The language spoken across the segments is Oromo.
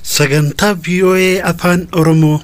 sagantaa VOA Afaan Oromoo.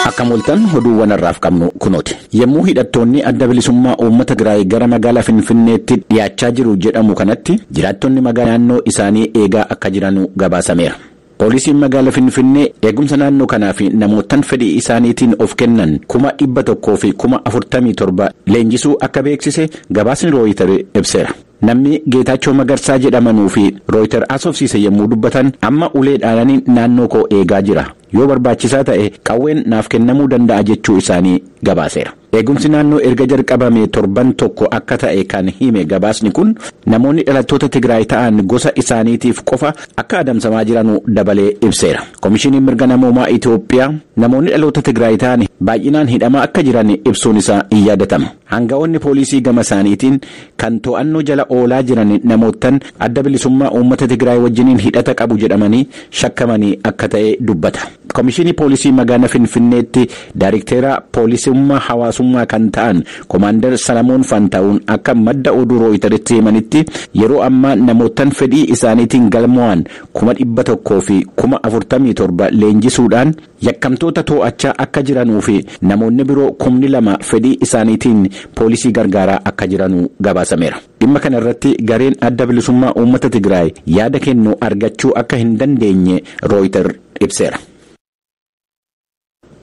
Akka mul'atan oduuwwan irraaf qabnu kunooti. Yemmuu hidhattoonni adda bilisummaa uummata Tigraay gara magaalaa Finfinneetti dhiyaachaa jiru jedhamu kanatti jiraattonni magaalaa naannoo isaanii eegaa akka jiran gabaasameera. Poolisiin magaalaa Finfinnee eegumsa naannoo kanaa fi namootaan fedhii isaaniitiin of kennan 100,000 fi 47,000 leenjisuu akka beeksise gabaasni Rooyiter ibseera. Namni Geetaachoo Magarsaa jedhamanuu fi Rooyiter asoofsiise yemmuu dubbatan amma ulee dhaananii naannoo koo eegaa jira. Yoo barbaachisaa ta'e qawween naaf kennamuu danda'a jechuu isaanii gabaaseera. Eegumsi naannoo erga jalqabame torban tokko akka ta'e kan hime gabaasni kun namoonni dhalattoota Tigraay ta'an gosa isaaniitiif qofa akka adamsamaa jiran dabalee ibseera. Komishinii mirga namoomaa Itoophiyaa namoonni dhaloota Tigraay ta'an baay'inaan hidhamaa akka jiran ibsuun isaa in yaadatama. Hanga'oonni poolisii gama isaaniitiin kan to'annoo jala oolaa jiran namootaan adda bilisummaa uummata Tigraay wajjiniin hidhata qabu jedhamanii shakkamanii akka ta'e dubbata. Komishinii poolisii magaalaa Finfinneetti Daayirikteera poolisummaa hawaasummaa kan ta'an Komaander Salamoon Fantaa'uun akka madda oduu Rooyiteritti himanitti yeroo ammaa namootaan fedhii isaaniitiin galmo'an 100,000 fi 47,000 leenjisuudhaan yakkamtoota to'achaa akka jiranuu fi namoonni biroo 2,000 fedhii isaaniitiin poolisii gargaaraa akka jiranuu gabaasameera. Dhimma kana irratti gareen adda bilisummaa uummata Tigraay yaada kennu argachuu akka hin dandeenye Rooyiter ibseera.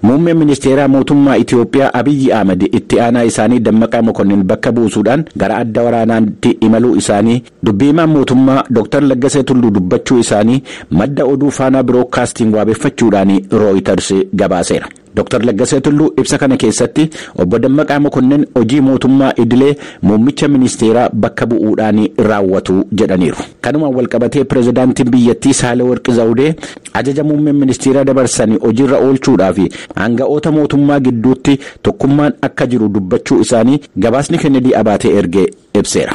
Muummeen ministeeraa mootummaa Itoophiyaa Abiyyi Ahmed itti aanaa isaanii Dammaqaa Mokonnin bakka buusuudhaan gara adda waraanaatti imaluu isaanii dubbii himaan mootummaa Dr. Laggasee Tulluu dubbachuu isaanii madda oduu Faanaa Biroodkaastiin waabeffachuudhaan Rooyiters gabaaseera. Dr. Laggasee Tulluu ibsa kana keessatti obbo Dammaqaa Mokonnin hojii mootummaa idilee muummicha ministeeraa bakka bu'uudhaan raawwatu jedhaniiru. Kanumaan walqabatee pirezidaantiin biyyattii Saahilewarq Zawudee ajaja muummeen ministeeraa dabarsanii hojiirra oolchuudhaaf hanga'oota mootummaa gidduutti tokkummaan akka jiru dubbachuu isaanii gabaasni Kennedy Abaatee erge ibseera.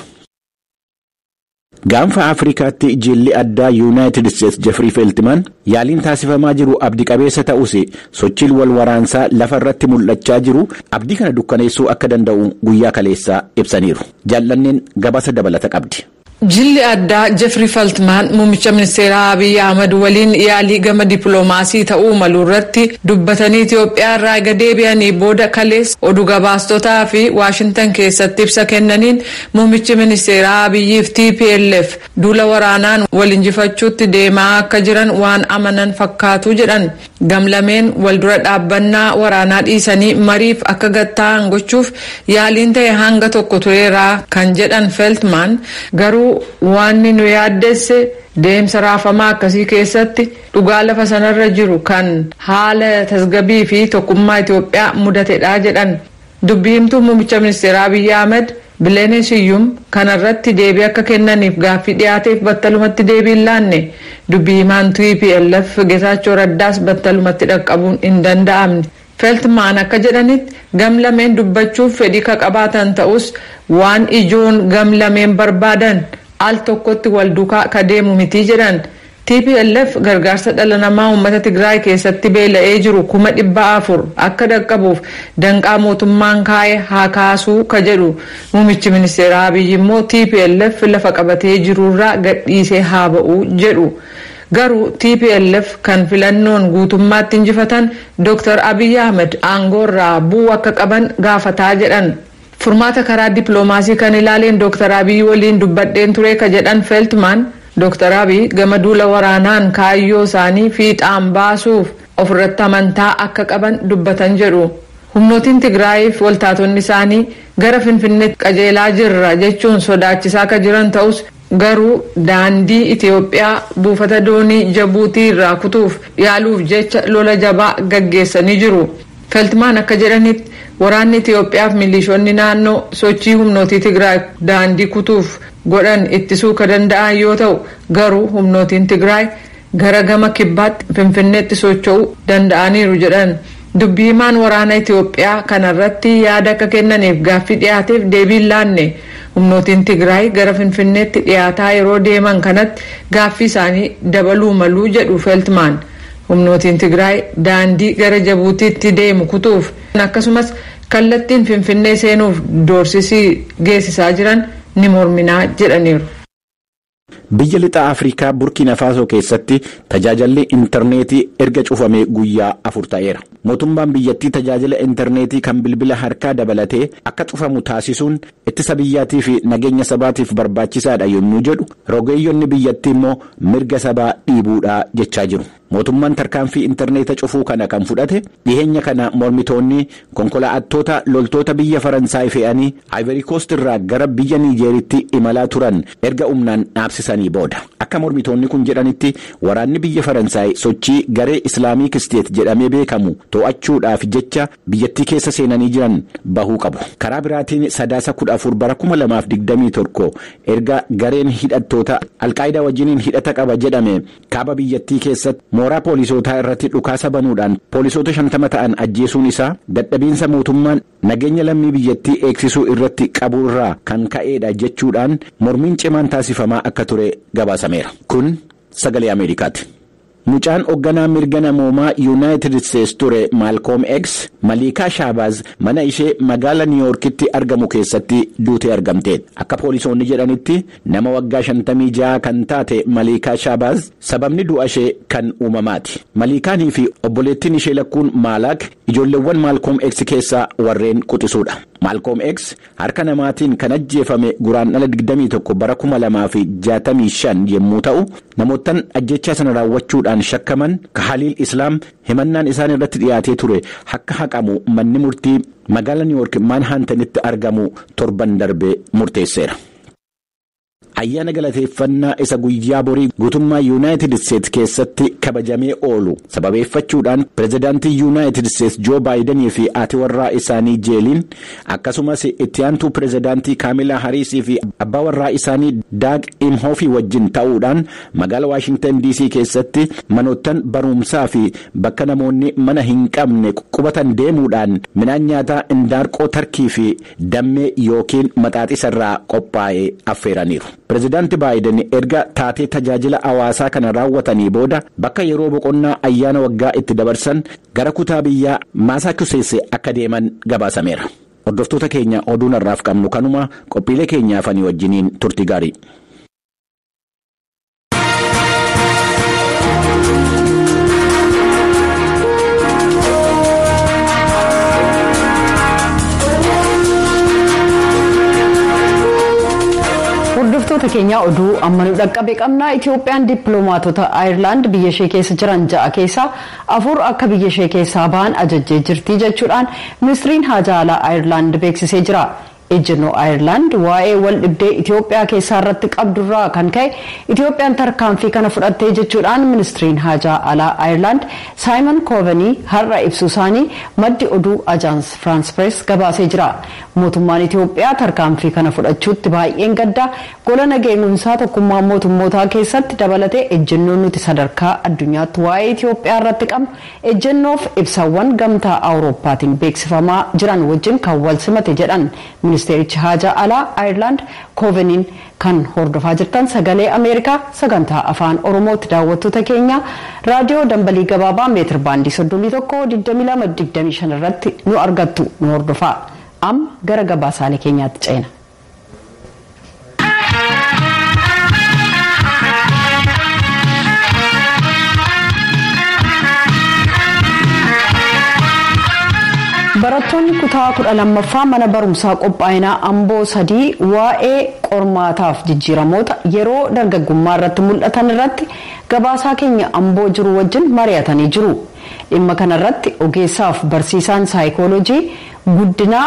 Gaanfa Afrikaatti jilli addaa United States Jeffrey Feltman yaaliin taasifamaa jiru abdii qabeessa ta'us sochiin wal waraansaa lafa irratti mul'achaa jiru abdii kana dukkaneessuu akka danda'u guyyaa kaleessaa ibsaniiru. Jaallanneen gabaasa dabalata qabdi. Jilli addaa Jeffrey Feltman muummicha ministeeraa Abiy Ahmed waliin yaalii gama dippiloomaasii ta'uu malu irratti dubbatanii Itoophiyaa irraa deebi'anii booda kaleessa oduu gabaastotaa fi Waashintan keessatti ibsa kennaniin muummichi ministeeraa Abiyyiif TPLF duula waraanaan wal injifachuutti deemaa akka jiran waan amanan fakkaatu jedhan. Gamlameen waldura dhaabbannaa waraanaa dhiisanii mariif akka gatta'an gochuuf yaaliin ta'e hanga tokko tureeraa kan jedhan Feltman garuu waan nu yaaddesse deemsa raafamaa akkasii keessatti dhugaa lafa sanarra jiru kan haala tasgabbii fi tokkummaa Itoophiyaa mudatedha jedhan. Dubbii himtuu muummicha ministeeraa Abiy Ahmed Bileenee Siyyum kanarratti deebii akka kennaniif gaaffii dhiyaateef battalumatti deebii hin laanne. Dubbii himaan TPLF Geetaachoo Raddaas battalumatti dhaqqabuun hin danda'amne. Feltman akka jedhanitti gamlameen dubbachuuf fedhii ka qabaatan ta'us waan ijoon gamlameen barbaadan al tokkotti wal duukaa ka deemu miti jedhan. TPLF gargaarsa dhala namaa uummata Tigraay keessatti beela'ee jiru 400,000 akka dhaqqabuuf danqaa mootummaan kaa'e haa kaasuu ka jedhu muummichi ministeeraa Abiyyi immoo TPLF lafa qabatee jirurraa gadhiisee haa ba'u jedhu. Garuu TPLF kan filannoon guutummaatti injifatan Dr. Abiy Ahmed aangoorraa bu'uu akka qaban gaafataa jedhan. Furmaata karaa dippiloomaasii kan ilaaleen Dr. Abiy waliin dubbadheen ture ka jedhan Feltman Dr. Abiy gama duula waraanaan kaayyoo isaanii fiixaan baasuuf ofirratti amantaa akka qaban dubbatan jedhu. Humnootiin Tigraayiif waltaatonni isaanii gara Finfinneetti qajeelaa jirra jechuun sodaachisaa akka jiran ta'us garuu daandii Itoophiyaa buufata doonii Jabuutii irraa kutuuf yaaluuf jecha lola jabaa gaggeessanii jiru. Feltman akka jedhanitti waraanni Itoophiyaaf milishoonni naannoo sochii humnootii Tigraay daandii kutuuf godhan ittisuu ka danda'an yoo ta'u garuu humnootiin Tigraay gara gama kibbaatti Finfinneetti socho'uu danda'aniiru jedhan. Dubbii himaan waraana Itoophiyaa kanarratti yaada akka kennaniif gaaffii dhiyaateef deebii hin laanne. Humnootiin Tigraay gara Finfinneetti dhiyaataa yeroo deeman kanatti gaaffii isaanii dabaluu maluu jedhu Feltman. Humnootiin Tigraay daandii gara Jabuutiitti deemu kutuuf akkasumas kallattiin Finfinnee seenuuf doorsisii geessisaa jiran ni morminaa jedhaniiru. Biyya lixa Afrikaa Burkina Faso keessatti tajaajilli intarneetii erga cufamee guyyaa 4 ta'eera. Mootummaan biyyattii tajaajila intarneetii kan bilbila harkaa dabalatee akka cufamu taasisuun ittisa biyyaatii fi nageenya sabaatiif barbaachisaadha yommuu jedhu, rogeeyyonni biyyattii immoo mirga sabaa dhiibuudha jechaa jiru. Mootummaan tarkaanfii intarneeta cufuu kana kan fudhate dhiheenya kana mormitoonni konkolaattota loltoota biyya Faransaay fe'anii Ivory Coast irraa gara biyya Niijeeritti imalaa turan erga humnaan dhaabsisanii booda. Akka mormitoonni kun jedhanitti waraanni biyya Faransaay sochii garee Islaamic State jedhamee beekamu to'achuudhaaf jecha biyyattii keessa seenanii jiran bahuu qabu. Karaa biraatiin sadaasa 14 bara 2021 erga gareen hidhattoota Alqaayidaa wajjiniin hidhata qaba jedhame kaaba biyyattii keessatti mooraa poolisootaa irratti dhukaasa banuudhaan poolisoota 50 ta'an ajjeesuun isaa dadhabiinsa mootummaan nageenya lammii biyyattii eegsisuu irratti qabu irraa kan ka'eedha jechuudhaan mormiin cimaan taasifamaa akka ture gabaasameera. Kun sagalee Ameerikaati. Mucaan hoogganaa mirga namoomaa United States ture Malcolm X Maliikaa Shaabaaz mana ishee magaala New Yorkitti argamu keessatti duutee argamte. Akka poolisoonni jedhanitti nama waggaa 56 kan taate Maliikaa Shaabaaz sababni du'a ishee kan uumamaati. Maliikaanii fi obboleettiin ishee lakkuun Maalaak ijoolleewwan Malcolm X keessaa warreen quxisuudha. Malcolm X harka namaatiin kan ajjeefame guraandhala 21 bara 2065 yommuu ta'u, namoottan ajjechaa sana raawwachuudhaan shakkaman Khaliil Islaam himannaan isaan irratti dhiyaatee ture akka haqamu manni murtii magaala New York Manhattanitti argamu torban darbe murteesseera. Ayyaana galateeffannaa isa guyyaa borii guutummaa United States keessatti kabajamee oolu sababeeffachuudhaan pirezidaantii United States Joe Biden fi haati warraa isaanii Jeeliin akkasumas itti aantuu pirezidaantii Kamala Harris fi abbaa warraa isaanii Doug Imhoff wajjin ta'uudhaan magaala Washington DC keessatti manoottan barumsaa fi bakka namoonni mana hin qabne qubatan deemuudhaan midhaan nyaataa indaarqoo tarkii fi dammee yookiin maxaaxisarraa qophaa'ee affeeraniiru. Pirezidaantii Biden erga taatee tajaajila hawaasaa kana raawwatanii booda bakka yeroo boqonnaa ayyaana waggaa itti dabarsan gara kutaa biyyaa Massachusetts akka deeman gabaasameera. Hordoftoota keenya oduun har'aaf qabnu kanuma qophiilee keenyaaf ani wajjiniin turtii gaarii. Hordoftoota keenya oduu amma nu dhaqqabe qabna. Itoophiyaan dippiloomaatota Ayirlaand biyya ishee keessa jiran 6 keessaa 4 akka biyya ishee keessaa ba'an ajajjee jirti jechuudhaan ministiriin haajaa alaa Ayirlaand beeksisee jira. Ejjennoo Ayirlaand waa'ee wal dhibdee Itoophiyaa keessaa irratti qabdurraa kan ka'e Itoophiyaan tarkaanfii kana fudhattee jechuudhaan ministiriin haajaa alaa Ayirlaand Simon Coveney har'a ibsu isaanii maddi oduu Ajaans France Press gabaasee jira. Mootummaan Itoophiyaa tarkaanfii kana fudhachuutti baay'een gaddaa gola nageenyummaa tokkummaa mootummootaa keessatti dabalatee ejjennoon nuti sadarkaa addunyaatti waa'ee Itoophiyaa irratti qabnu ejjennoof ibsawwan gamtaa Awurooppaatiin beeksifamaa jiran wajjin kan wal simate jedhan ministeerichi haajaa alaa Ayirlaand Coveney kan hordofaa jirtan sagalee Ameerikaa sagantaa afaan Oromootti daawwattoota keenya raadiyoo dambalii gabaabaa meetir baandii 31 irratti nu argattu nu hordofaa. Amma gara gabaasaalee keenyaatti ceena. Barattoonni kutaa 12ffaa mana barumsaa qophaa'inaa Amboo 3 waa'ee qormaataaf jijjiiramoota yeroo dargaggummaa irratti mul'atan irratti gabaasaa keenya Amboo jiru wajjin mari'atanii jiru. Dhimma kana irratti ogeessaaf barsiisaan saayikooloojii guddinaa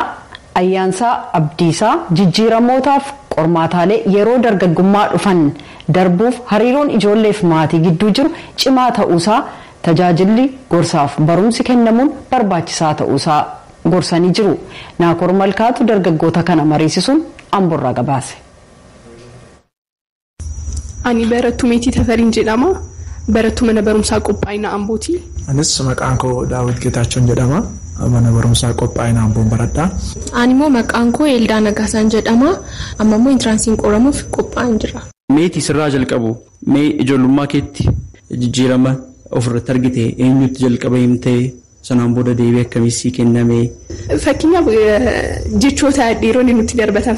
Ayyaansaa Abdiisaa jijjiiramootaaf qormaataalee yeroo dargaggummaa dhufan darbuuf hariiroon ijoolleef maatii gidduu jiru cimaa ta'uusaa tajaajilli gorsaaf barumsi kennamuun barbaachisaa ta'uusaa gorsanii jiru. Naakoor Malkaatu dargaggoota kana mariisisuun Amboorraa gabaase. Ani barattuu Meetii Tafariin jedhama. Barattuu mana barumsaa qophaa'inaa Ambooti. Anis maqaan koo Daawit Geetaachoon jedhama. Mana barumsaa qophaa'inaa Amboon baradhaa. Ani immoo maqaan koo Eeldaa Nagaasaan jedhama. Amma immoo intraansiin qoramuuf qophaa'in jira. Meetii sirraa jalqabu. Mee ijoollummaa keetti jijjiirama ofirratti argite eenyutti jalqaba himtee sanaan booda deebii akkamitti kenname? Fakkeenyaaf jechoota dhiironni nutti darbatan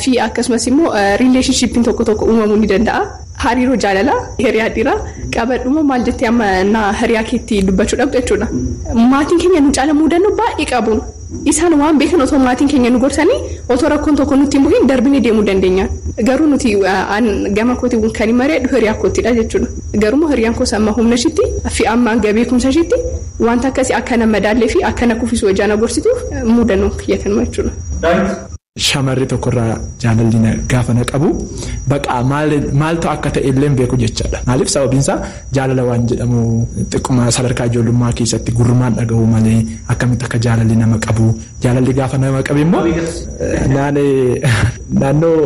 fi akkasumas immoo riileeshnshiippiin tokko tokko uumamuu ni danda'a. hariiroo jaalalaa hiriyaa dhiiraa qabadhuma maal jettee amma na hiriyaa keetti dubbachuu dhabdu jechuudha. Maatiin keenya nu caala muudannoo baay'ee qabu. Isaan waan beekan otoo maatiin keenya nu gorsanii otoo rakkoon tokko nutti hin bu'in darbinee deemuu dandeenya. Garuu nuti gama kootii kan hin mareedhu hiriyaa kootiidha jechuudha. Garuu hiriyaan koos amma humna ishiitti fi amma beekumsa ishiitti wanta akkasii akka nama madaallee fi akka na kuffisuu wajjin agorsituuf muudannoo kiyyatanuma jechuudha. Shamarri tokkorraa jaalalli gaafa na qabu baqa maaltu akka ta'e illee beeku jechaadha. Maaliif sababiinsaa jaalala waan jedhamu xiqquma sadarkaa ijoollummaa keessatti gurrumaan dhaga'u malee akkamitti akka jaalalli nama qabu jaalalli gaafa nama qabu immoo naannoo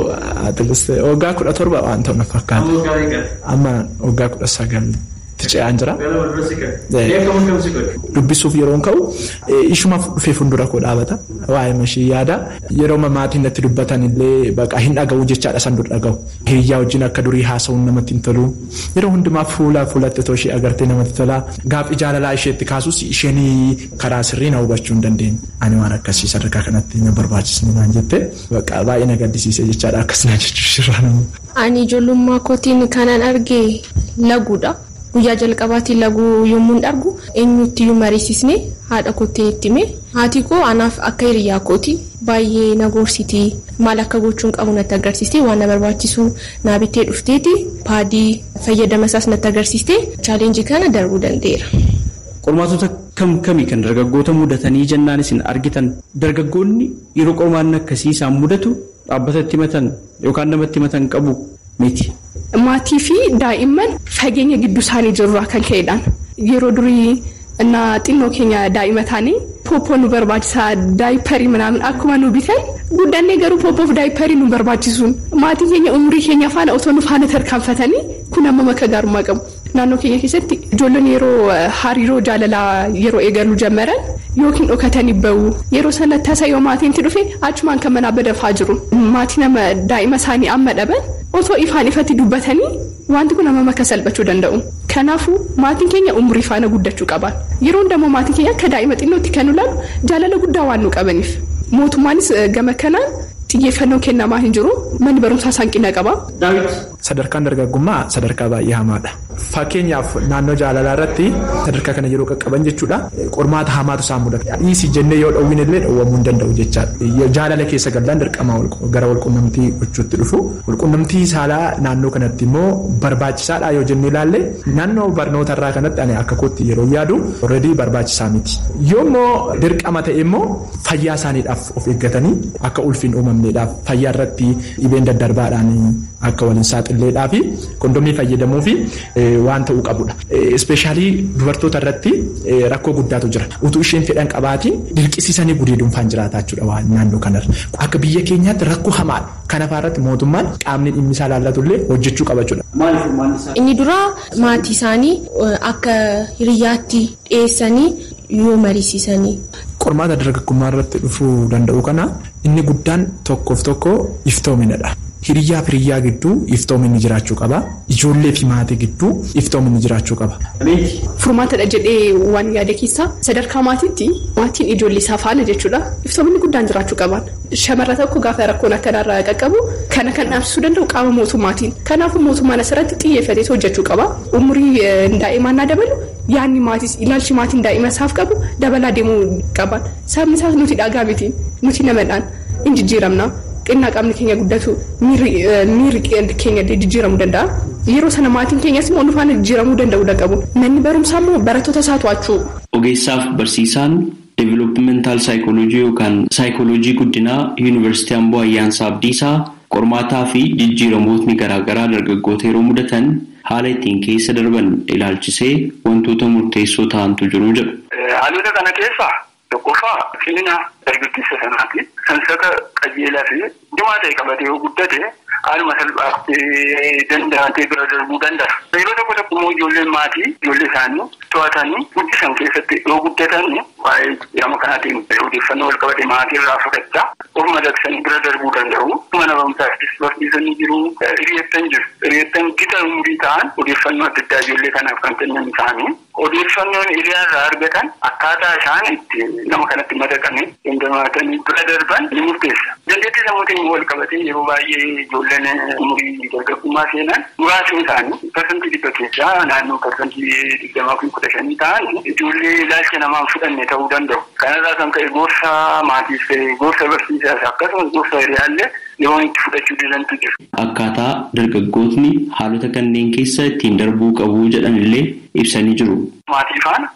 waggaa 17 waan ta'u na fakkaata. Amma waggaa 19 ticaan jira. Dubbisuuf yeroon ka'u ishuma dhufee fuuldura koo dhaabata. Waa'ee mashii yaada yeroo maatiin natti dubbatan illee baqa hin dhaga'u jechaadha san dur dhaga'u. Hiriyaa wajjin akka durii haasa'uun namatti hin tolu. Yeroo hundumaa fuulatti too ishee agartee namatti tola. Gaaffii jaalalaa isheetti kaasus isheen karaa sirrii na hubachuu hin dandeenye. Ani waan akkasii sadarkaa kanatti na barbaachisne naan jette baqa baay'ee na gaddisiise jechaadha akkasina jechuudha. Ani ijoollummaa kootiin kanan arge laguudha. Guyyaa jalqabaatiin laguu yommuu argu eenyutti mariisisne haadha kootti itti hime haati koo anaaf akka hiriyaa kooti baay'ee na gorsiti maal akka gochuun qabu natti agarsiiste waan na barbaachisu na bittee dhufteeti paadii fayyadama isaas natti agarsiiste chaalenjii kana darbuu danda'eera. Qormaatota kamii kan dargaggoota mudatanii jennaan isin argitan dargaggoonni yeroo qormaanni akkasii isaan mudatu dhaabbatatti himatan yookaan namatti himatan qabu miti. Maatii fi daa'imman fageenya gidduu isaanii jirurraa kan ka'edhaan yeroo durii xinnoo keenya daa'ima taanii poopoo nu barbaachisaa daayiparii manaan akkuma nu bitan guddannee garuu poopoof daayiparii nu barbaachisuun maatiin keenya umurii keenya faana otoo nu faana tarkaanfatanii kun amma makka gaarummaa qabu. Naannoo keenya keessatti ijoolleen yeroo hariiroo jaalalaa yeroo eegaluu jalqaban yookiin dhokatanii bahu yeroo sana tasa yoo maatiinti dhufe achumaan kan manaa badafaa jiru. Maatii nama daa'ima isaanii amma dhaban otoo ifaan ifatti dubbatanii wanti kun amma makka salphachuu danda'u. Kanaafuu maatiin keenya umurii faana guddachuu qaban. Yeroo hundamoo maatiin keenya akka daa'ima xinnootti kan ulaalu jaalala guddaa waan nu qabaniif. Mootummaanis gama kanaan xiyyeeffannoo kennamaa hin jiru manni barumsaa hanqina qaba. Sadarkaan dargaggummaa sadarkaa baay'ee hamaadha. Fakkeenyaaf naannoo jaalalaa irratti sadarkaa kana yeroo qaqqaban jechuudha qormaata hamaatu isaan mudata. Dhiisii jennee yoo dhowwin illee dhowwamuu hin danda'u jechaadha. Jaalala keessa gallaan dirqama gara walqunnamtii gochuutti dhufu. Walqunnamtii saalaa naannoo kanatti immoo barbaachisaadha yoo jennee ilaalle naannoo barnootarraa kanatti ani akka kootti yeroo yaadu already barbaachisaa miti. Yoommoo dirqama ta'e immoo fayyaa isaaniidhaaf of eeggatanii akka ulfiin uumamneedhaaf fayyaa irratti dhibeen daddarbaadhaan akka waliin saaxileedhaa fi kondomii fayyadamuu fi waan ta'uu qabudha. Ispeeshaalii dubartoota irratti rakkoo guddaatu jira. Utuu isheen fedhan qabaatiin dirqisiisanii gudeeduunfaan jiraataa jechuudha waan naannoo kanarra. Akka biyya keenyaatti rakkoo hamaadha. Kanaafaa irratti mootummaan qaamni dhimmi isaa laallatullee hojjechuu qaba jechuudha. Inni dura maatii isaanii akka hiriyaatti dhiyeessanii yoo mariisisanii. Qormaata dargaggummaa irratti dhufuu danda'u kana inni guddaan tokkoof tokko iftoominadha. Hiriyaa fi hiriyaa gidduu iftoominni jiraachuu qaba. Ijoollee fi maatii gidduu iftoominni jiraachuu qaba. Furmaatadha jedhee waan yaada keessaa sadarkaa maatiitti maatiin ijoollee isaa faana jechuudha. Iftoominni guddaan jiraachuu qaba. Shamarra tokko gaafa rakkoon akkanarraa qaqqabu kana kan dhaabsisuu danda'u qaama mootummaatiin. Kanaafuu mootummaan asirratti xiyyeeffatee hojjechuu qaba. Umurii daa'imaa naa dabalu yaadni maatis ilaalchi maatiin daa'ima isaaf qabu dabalaa deemuu qaban. Sababni isaas nuti dhagaa miti nuti namadhaan hin jijjiiramna. Xinnaa qaamni keenya guddatu miirri keenya jijjiiramuu danda'a. Yeroo sana maatiin keenyas immoo faana jijjiiramuu danda'uu qabu. Manni barumsaa immoo barattoota isaa to'achuu. Ogeessaaf barsiisaan developmental psychology yookaan psychology guddinaa yuunivarsiitii Amboo Ayyaansaa Abdiisaa qormaataa fi jijjiiramootni garaagaraa dargaggoota yeroo mudatan haala ittiin keessa darban ilaalchisee wantoota murteessoo ta'antu jiru jedhu. Haalota kana keessaa tokkoffaa cimina dargaggeessa sanaati. Sansata qajeelaa fi dhumaa ta'e qabatee yoo guddate haaluma salphaatti danda'atee bira darbuu danda'a. Yeroo tokko immoo ijoolleen maatii ijoollee isaanii to'atanii guddisan keessatti yoo guddatan waa'ee jijjiirama kanaatiin odeeffannoo wal qabate maatii irraa fudhachaa of madaqsanii bira darbuu danda'u. Mana barumsaattis barsiisanii jiru. Hiriyeettan jiru. Hiriyeettan gita umurii ta'an odeeffannoo adda addaa ijoollee kanaaf kan kennan isaanii odeeffannoon hiriyaarraa argatan akkaataa isaan itti nama kanatti madaqanii dandamaatanii bira darban ni murteessa. Dandeettii sammuutiin wal qabatee yeroo baay'ee ijoolleen umurii dargaggummaa seenan muraasni isaanii parsantii 100 keessaa naannoo parsantii 20-15 ta'an ijoollee ilaalcha namaan fudhanne ta'uu danda'u. Kanarraa kan ka'e gorsa maatiif gorsa barsiisaas akkasumas gorsa hiriyaallee yeroo itti fudhachuu danda'u jiru. Akkaataa dargaggootni haalota kanneen keessa ittiin darbuu qabu jedhanillee ibsanii jiru. Maatii faana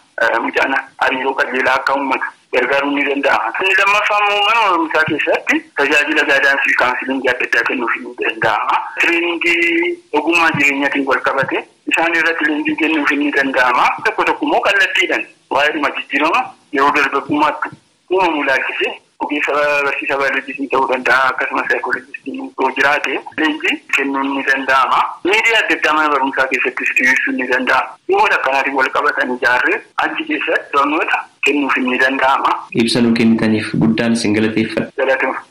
mucaan hariiroo qajeelaa akka uummatu gargaaruu ni danda'ama. Inni lammaffaan immoo mana barumsaa keessatti tajaajila gaadaansii kaawunsiliingii adda addaa kennuuf ni danda'ama. Tireeningii ogummaa jireenyaatiin wal qabate isaan irratti leenjii kennuuf ni danda'ama. Tokko tokko immoo kallattiidhaan waa'ee dhuma jijjiirama yeroo dargaggummaatti uumamu ilaalchisee ogeessa barsiisa baayoloojistii ta'uu danda'a akkasumas saayikooloojistii yoo jiraate leenjii kennuun ni danda'ama. Miidiyaa adda addaa mana barumsaa keessattis dhiyeessuun ni danda'ama. Dhimmoota akkanaatiin wal qabatan ijaarree achi keessatti barnoota kennuuf ni danda'ama. Ibsa nuu kennitaniif guddaan isin galateeffadha. Galatoomaa.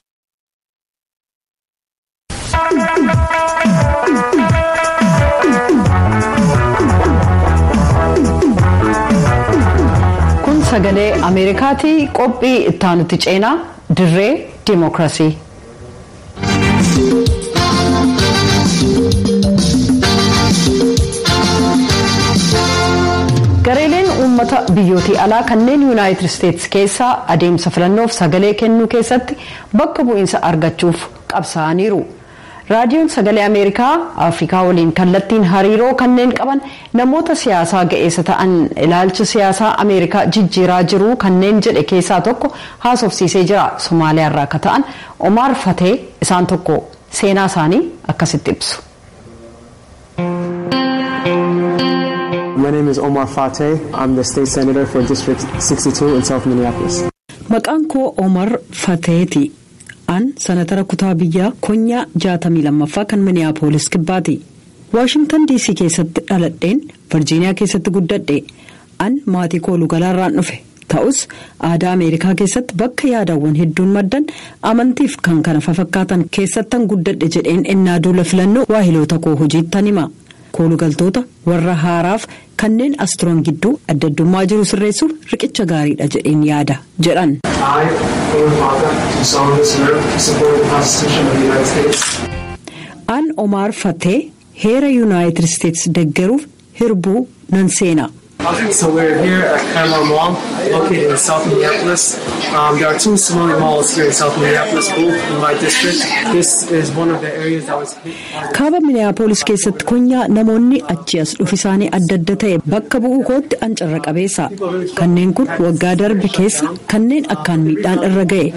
Sagalee Ameerikaatii qophii ittaanutti ceenaa dirree Dimookiraasii. Gareeleen uummata biyyootii alaa kanneen Yuunaayitid Isteetsi keessaa adeemsa filannoof sagalee kennuu keessatti bakka bu'iinsa argachuuf qabsaa'aniiru. Raadiyoon Sagalee Ameerikaa Afrikaa waliin kallattiin hariiroo kanneen qaban namoota siyaasaa ga'eessa ta'an ilaalcha siyaasaa Ameerikaa jijjiiraa jiru kanneen jedhe keessaa tokko haasofsiisee jira. Somaaliyaarraa akka ta'an Omar Fatee isaan tokko seenaa isaanii akkasitti ibsu. My name is Omar Fateh. I'm the state senator for District 62 in South Minneapolis. Maqaan koo Omar Fateeti. An sanatara kutaa biyyaa konyaa 62ffaa kan Minneapolis kibbaati. Washington DC keessatti dhaladheen Virgiiniyaa keessatti guddadhe. An maatii koo Lugalaarraan dhufe. Ta'us aadaa Ameerikaa keessatti bakka yaadawwan hedduun maddan amantiif kan kana fakkaatan keessattan guddadhe jedheen ennaa duula filannoo waahiloota koo hojiittan hima. Koolugaltoota warra haaraaf kanneen as turan gidduu adda addummaa jiru sirreessuuf riqicha gaariidha jedheen yaada jedhan. An Omar Fatee heera Yuunaayitid Isteetsi deeggaruuf hirbuu nan seena. So we're here at Carmel Mall, located in South Minneapolis. There are two Somali malls here in South Minneapolis, both in my district. This is one of the areas that was hit. Kaaba Minneapolis keessatti konyaa namoonni achi as dhufisaanii adda adda ta'e bakka bu'uu kootti an carra qabeessa. Kanneen kun waggaa darbe keessa kanneen akkaan miidhaan irra ga'e.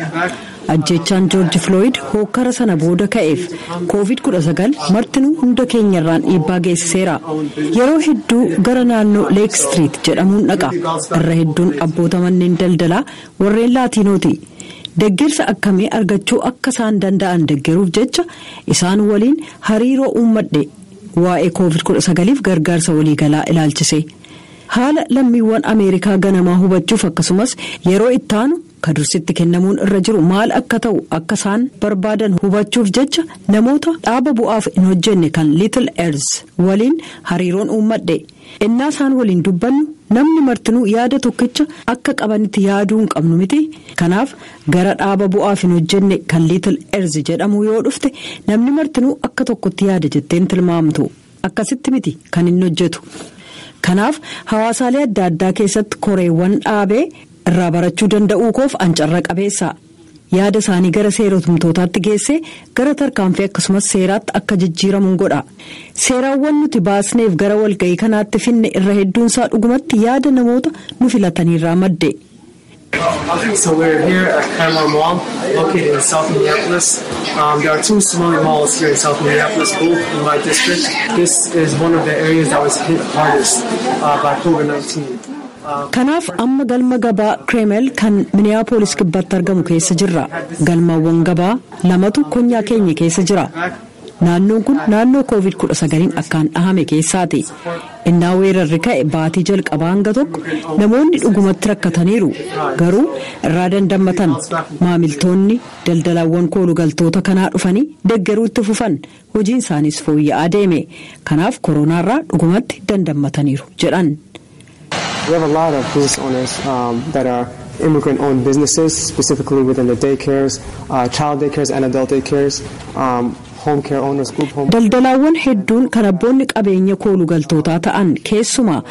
Ajjechaan George Floyd hokkara sana booda ka'eef COVID-19 martinuu hunda keenyarraan dhiibbaa geessiseera. Yeroo hedduu gara naannoo Lake Street jedhamuun dhaqa. Irra hedduun abboota manneen daldalaa warreen laatiinooti. Deeggarsa akkamii argachuu akka isaan danda'an deeggaruuf jecha isaan waliin hariiroo uummadhe waa'ee COVID-19f gargaarsa waliigalaa ilaalchise. Haala lammiiwwan Ameerikaa ganamaa hubachuuf akkasumas yeroo ittaanu kadursitti kennamuun irra jiru maal akka ta'u akka isaan barbaadan hubachuuf jecha namoota dhaaba bu'aaf hin hojjenne kan Little Earth waliin hariiroon uummadhe. Innaa isaan waliin dubbannu namni martinuu yaada tokkicha akka qabanitti yaaduu hin qabnu miti. Kanaaf gara dhaaba bu'aaf hin hojjenne kan Little Earth jedhamu yoo dhufte namni martinuu akka tokkotti yaada jetteen tilmaamtu. Akkasitti miti kan inni hojjetu. Kanaaf hawaasaalee adda addaa keessatti koreewwan dhaabee irraa barachuu danda'uu koof an carra qabeessa. Yaada isaanii gara seerotumtootaatti geessee gara tarkaanfii akkasumas seeraatti akka jijjiiramuun godha. Seeraawwan nuti baasneef gara walga'ii kanaatti finne irra hedduunsaa dhugumatti yaada namoota nu filataniirraa madde. So we're here at Carmel Mall, located in South Minneapolis. There are two Somali malls here in South Minneapolis, both in my district. This is one of the areas that was hit hardest by COVID-19. Kanaaf amma galma gabaa Kremel kan Minneapolis kibbatti argamu keessa jirra. Galmawwan gabaa lamatu konyaa keenya keessa jira. Naannoon kun naannoo COVID-19 akkaan dhahame keessaati. Innaa weerarri ka'e baatii jalqabaa hanga tokko namoonni dhugumatti rakkataniiru. Garuu irraa dandammatan maamiltoonni daldalaawwan koolugaltoota kanaa dhufanii deeggaruu itti fufan hojiin isaanis fooyya'aa deeme. Kanaaf koronaarraa dhugumatti dandammataniiru jedhan. We have a lot of business owners that are immigrant-owned businesses, specifically within the daycares, child daycares and adult daycares. Daldalaawwan hedduun kan abboonni qabeenya koolugaltootaa ta'an keessumaa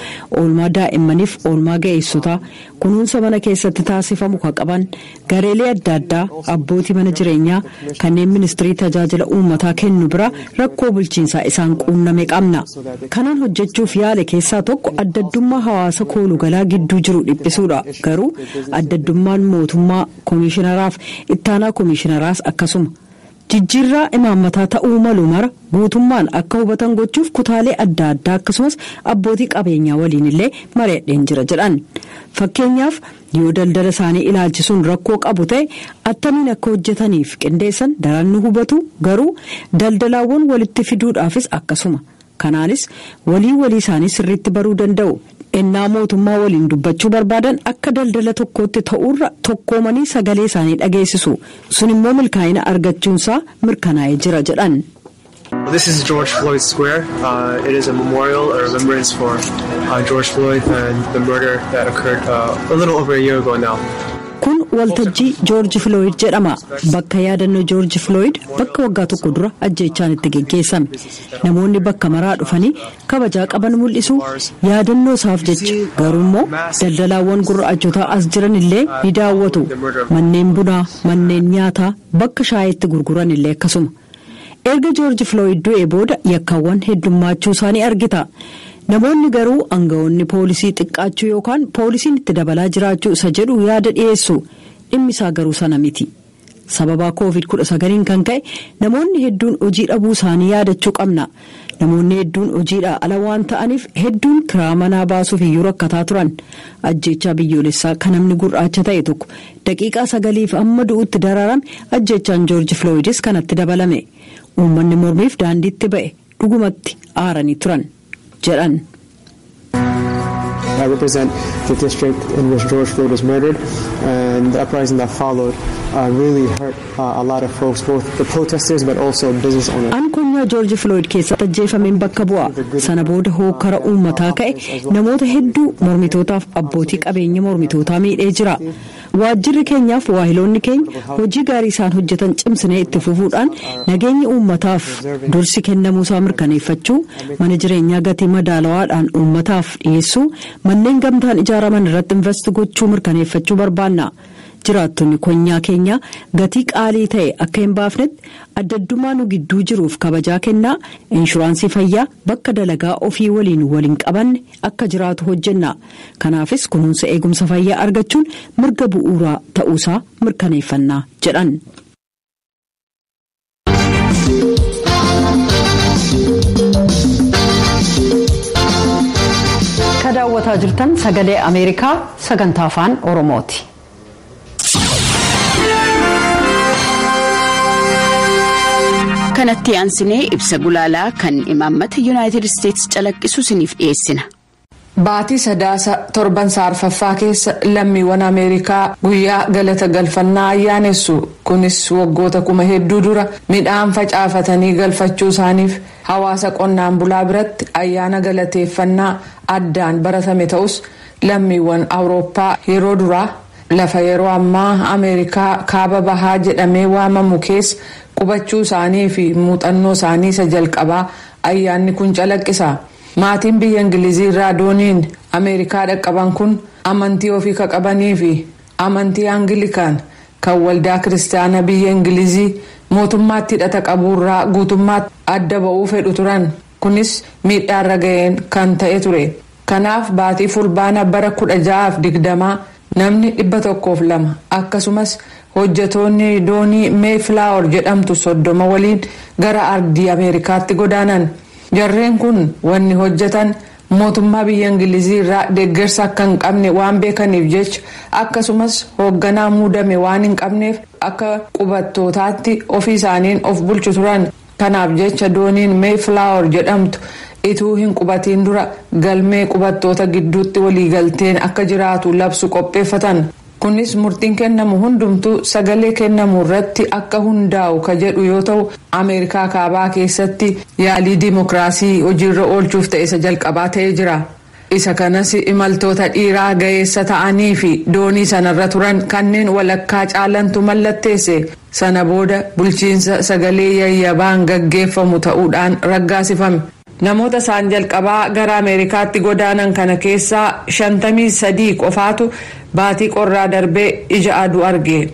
oolmaa daa'immaniif oolmaa ga'eessotaa kunuunsa mana keessatti taasifamu kan qaban gareelee adda addaa abbootii mana jireenyaa kanneen ministirii tajaajila uummataa kennu bira rakkoo bulchiinsaa isaan quunname qabna. Kanaan hojjechuuf yaale keessaa tokko addaddummaa hawaasa koolugalaa gidduu jiru dhiphisuudha. Garuu addaddummaan mootummaa koomishinaraaf ittaanaa koomishinaraas akkasuma. Jijjiirraa imaammataa ta'uu malu mara guutummaan akka hubatan gochuuf kutaalee adda addaa akkasumas abbootii qabeenyaa waliin illee mari'adheen jira jedhan. Fakkeenyaaf yoo daldala isaanii ilaalchisuun rakkoo qabu ta'e attamiin akka hojjetaniif qindeessan daran nu hubatu garuu daldalaawwan walitti fiduudhaafis akkasuma. Kanaanis walii isaanii sirriitti baruu danda'u. Ennaa mootummaa waliin dubbachuu barbaadan akka daldala tokkootti ta'uurra tokkoomanii sagalee isaanii dhageessisu. Sun immoo milkaa'ina argachuunsaa mirkanaa'ee jira jedhan. This is George Floyd Square. It is a memorial, a remembrance for George Floyd and the murder that occurred a little over a year ago now. Kun waltajjii George Floyd jedhama. Bakka yaadannoo George Floyd bakka waggaa tokko dura ajjeechaan itti geggeessame. Namoonni bakka maraa dhufanii kabajaa qaban mul'isu yaadannoo isaaf jecha. Garuu immoo daldalaawwan gurraachotaa as jiran illee ni daawwatu. Manneen bunaa, manneen nyaataa, bakka shaayitti gurguran illee akkasuma. Erga George Floyd du'ee booda yakkaawwan heddummaachuu isaanii argita. Namoonni garuu aangawoonni poolisii xiqqaachuu yookaan poolisiin itti dabalaa jiraachuu isa jedhu yaada dhiyeessu dhimmisaa garuu sana miti. Sababa COVID-19 kan ka'e namoonni hedduun hojii dhabuu isaanii yaadachuu qabna. Namoonni hedduun hojiidhaa ala waan ta'aniif hedduun kiraa manaa baasuuf iyyuu rakkataa turan. Ajjeechaa biyyoolessaa kan namni gurraacha ta'e tokko daqiiqaa 9 amma du'utti dararame ajjeechaan George Floydis kanatti dabalame. Uummanni mormiif daandiitti ba'e dhugumatti aaranii turan. jedhan. I represent the district in which George Floyd was murdered, and the uprising that followed really hurt a lot of folks, both the protesters but also business owners. An konyaa George Floyd keessatti ajjeefameen bakka bu'a. Sana booda hokkara uummataa ka'e namoota hedduu mormitootaaf abbootii qabeenya mormitootaa miidhee jira. Waajjirri keenyaaf waahiloonni keenya hojii gaarii isaan hojjetan cimsinee itti fufuudhaan nageenya uummataaf dursi kennamuusaa mirkaneeffachuu, mana jireenyaa gatii madaalawaadhaan uummataaf dhiyeessuu, manneen gamtaan ijaaraman irratti invest gochuu mirkaneeffachuu barbaanna. Jiraattonni konyaa keenya gatii qaalii ta'e akka hin baafnetti addaddummaa nu gidduu jiruuf kabajaa kennaa, inshuraansii fayyaa bakka dalagaa ofii waliin qabanne akka jiraatu hojjenna. Kanaafis kunuunsa eegumsa fayyaa argachuun mirga bu'uuraa ta'uusaa mirkaneeffannaa jedhan. Kan daawwataa jirtan sagalee Ameerikaa sagantaa afaan Oromooti. Kanatti aansinee ibsa gulaalaa kan imaammata Yuunaayitid Isteetsi calaqqisu isiniif dhiyeessina. Baatii Sadaasa torban saarfaffaa keessa lammiiwwan Ameerikaa guyyaa galata galfannaa ayyaanessu. Kunis waggoota kuma hedduu dura midhaan facaafatanii galfachuu isaaniif hawaasa qonnaan bulaa biratti ayyaana galateeffannaa addaan baratame ta'us lammiiwwan Awurooppaa yeroo duraa lafa yeroo ammaa Ameerikaa kaaba bahaa jedhamee waamamu keessa qubachuu isaanii fi muuxannoo isaanii isa jalqabaa ayyaanni kun calaqqisa. Maatiin biyya Ingilizii irraa dooniin Ameerikaa dhaqqaban kun amantii ofii qabanii fi amantii Angilikaan kan waldaa kiristaanaa biyya Ingilizii mootummaatti hidhata qaburraa guutummaatti adda ba'uu fedhu turan. Kunis miidhaarra ga'een kan ta'e ture. Kanaaf baatii fulbaana bara 1620 namni 102 akkasumas hojjetoonni doonii Mayflower jedhamtu 30 waliin gara ardii Ameerikaatti godaanan. Jarreen kun wanni hojjetan mootummaa biyya Ingilizii irraa deeggarsa akka hin qabne waan beekaniif jecha akkasumas hoogganaa muudame waan hin qabneef akka qubattootaatti ofii isaaniin of bulchu turan. Kanaaf jecha dooniin Mayflower jedhamtu ituu hin qubatiin dura galmee qubattoota gidduutti waliigalteen akka jiraatu labsu qopheeffatan. Kunis murtiin kennamu hundumtuu sagalee kennamu irratti akka hundaa'u ka jedhu yoo ta'u Ameerikaa kaabaa keessatti yaalii dimokiraasii hojiirra oolchuuf ta'e isa jalqabaa ta'ee jira. Isa kanas imaltoota dhiiraa ga'eessa ta'anii fi doonii sanarra turan kanneen walakkaa caalantu mallatteesse. Sana booda bulchiinsa sagalee yayyabaan gaggeeffamu ta'uudhaan raggaasifame. Namoota isaan jalqabaa gara Ameerikaatti godaanan kana keessaa 53 qofaatu baatii qorraa darbee ija aduu arge.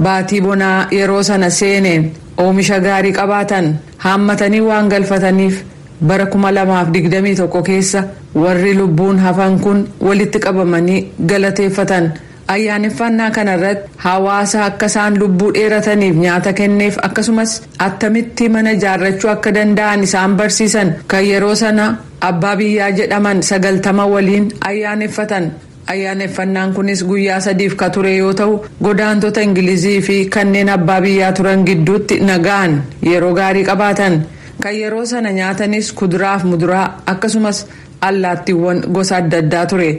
Baatii bonaa yeroo sana seeneen oomisha gaarii qabaatan haammatanii waan galfataniif bara 2021 keessa warri lubbuun hafan kun walitti qabamanii galateeffatan. Ayyaaneffannaa kanarratti hawaasa akka isaan lubbuu dheerataniif nyaata kenneef akkasumas attamitti mana ijaarrachuu akka danda'an isaan barsiisan kan yeroo sana abbaa biyyaa jedhaman 90 waliin ayyaaneffatan. Ayyaaneffannaan kunis guyyaa 3 ka ture yoo ta'u godaantota Ingilizii fi kanneen abbaa biyyaa turan gidduutti nagaan yeroo gaarii qabaatan. Kan yeroo sana nyaatanis kuduraaf muduraa akkasumas allaattiiwwan gosa adda addaa ture.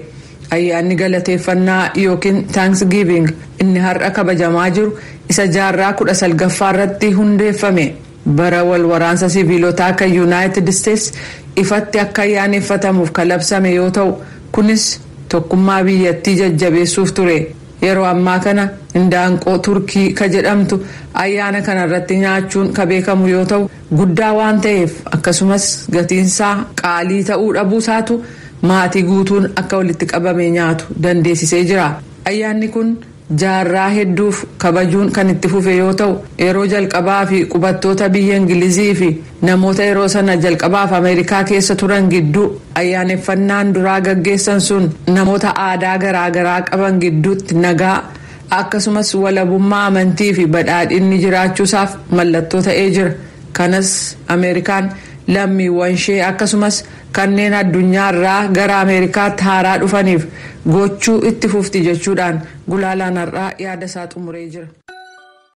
Ayyaanni galateeffannaa yookiin Thanksgiving inni har'a kabajamaa jiru isa jaarraa 19ffaa irratti hundeeffame. Bara wal waraansa siviilotaa kan United States ifatti akka ayyaaneffatamuuf kalabsame yoo ta'u kunis tokkummaa biyyattii jajjabeessuuf ture. Yeroo ammaa kana indaanqoo Turkii ka jedhamtu ayyaana kanarratti nyaachuun ka beekamu yoo ta'u guddaa waan ta'eef akkasumas gatiinsaa qaalii ta'uu dhabuusaatu maatii guutuun akka walitti qabamee nyaatu dandeessisee jira. Ayyaanni kun jaarraa hedduuf kabajuun kan itti fufe yoo ta'u yeroo jalqabaa fi qubattoota biyya Ingilizii fi namoota yeroo sana jalqabaaf Ameerikaa keessa turan gidduu ayyaaneffannaan duraa gaggeessan sun namoota aadaa garaagaraa qaban gidduutti nagaa akkasumas walabummaa amantii fi badhaadhinni jiraachuusaaf mallattoo ta'ee jira. Kanas Ameerikaan lammiiwwan ishee akkasumas kanneen addunyaarraa gara Ameerikaatti haaraa dhufaniif gochuu itti fufti jechuudhaan gulaalaan har'aa yaada isaa xumuree jira.